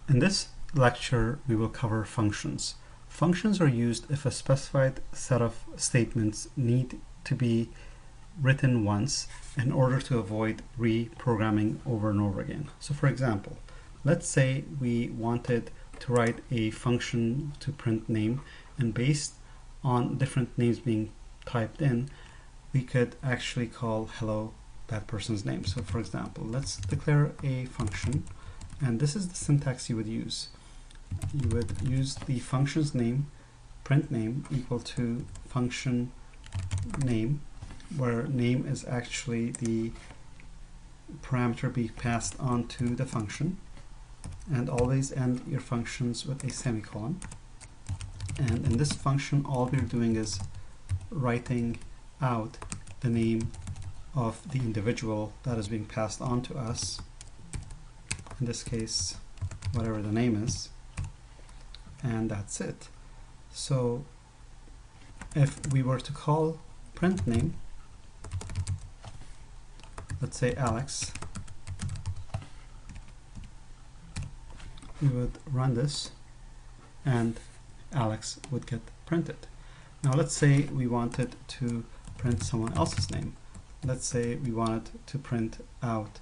In this lecture, we will cover functions. Functions are used if a specified set of statements need to be written once in order to avoid reprogramming over and over again. So for example, let's say we wanted to write a function to print name, and based on different names being typed in, we could actually call hello that person's name. So for example, let's declare a function, and this is the syntax you would use. You would use the function's name, print name equal to function name, where name is actually the parameter being passed on to the function, and always end your functions with a semicolon. And in this function, all we're doing is writing out the name of the individual that is being passed on to us, in this case whatever the name is, and that's it. So if we were to call print name, let's say Alex, we would run this and Alex would get printed. Now let's say we wanted to print someone else's name. Let's say we wanted to print out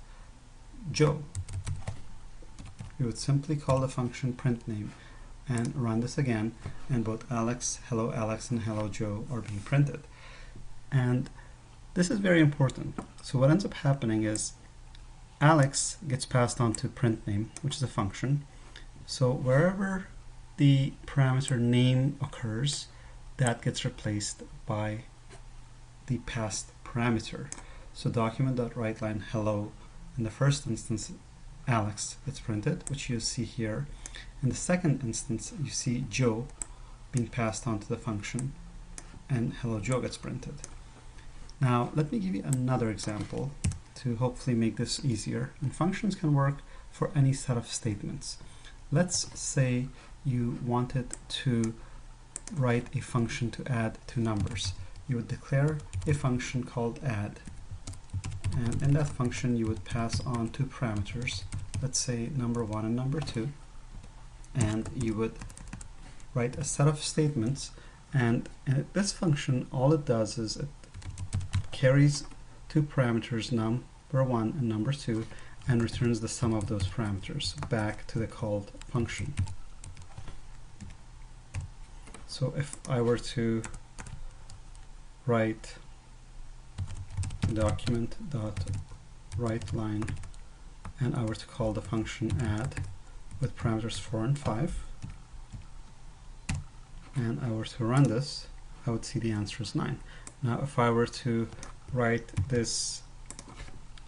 Joe. We would simply call the function print name and run this again, and both Alex, hello Alex, and hello Joe are being printed. And this is very important. So what ends up happening is Alex gets passed on to print name, which is a function. So wherever the parameter name occurs, that gets replaced by the passed parameter. So document.writeLine hello, in the first instance Alex gets printed, which you see here. In the second instance, you see Joe being passed on to the function, and hello Joe gets printed. Now let me give you another example to hopefully make this easier. And functions can work for any set of statements. Let's say you wanted to write a function to add two numbers. You would declare a function called add, and in that function you would pass on two parameters, let's say number 1 and number 2, and you would write a set of statements, and this function, all it does is it carries two parameters, number 1 and number 2, and returns the sum of those parameters back to the called function. So if I were to write document.writeLine and I were to call the function add with parameters 4 and 5, and I were to run this, I would see the answer is 9. Now if I were to write this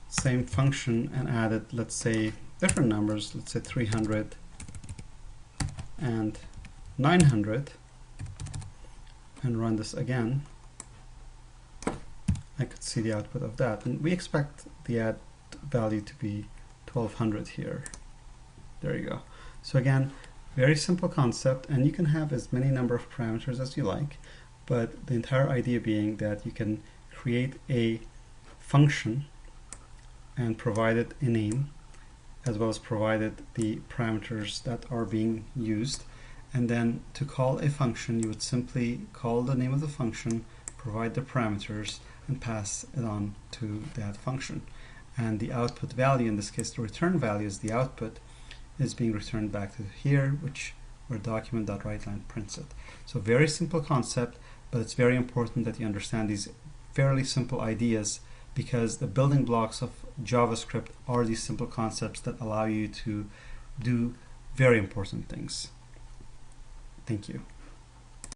same function and added, let's say, different numbers, let's say 300 and 900, and run this again, I could see the output of that. And we expect the add value to be 1200 here. There you go. So again, very simple concept, and you can have as many number of parameters as you like, but the entire idea being that you can create a function and provide it a name, as well as provided the parameters that are being used. And then to call a function, you would simply call the name of the function, provide the parameters, and pass it on to that function. And the output value, in this case the return value is the output, is being returned back to here, where document.writeLine prints it. So very simple concept, but it's very important that you understand these fairly simple ideas, because the building blocks of JavaScript are these simple concepts that allow you to do very important things. Thank you.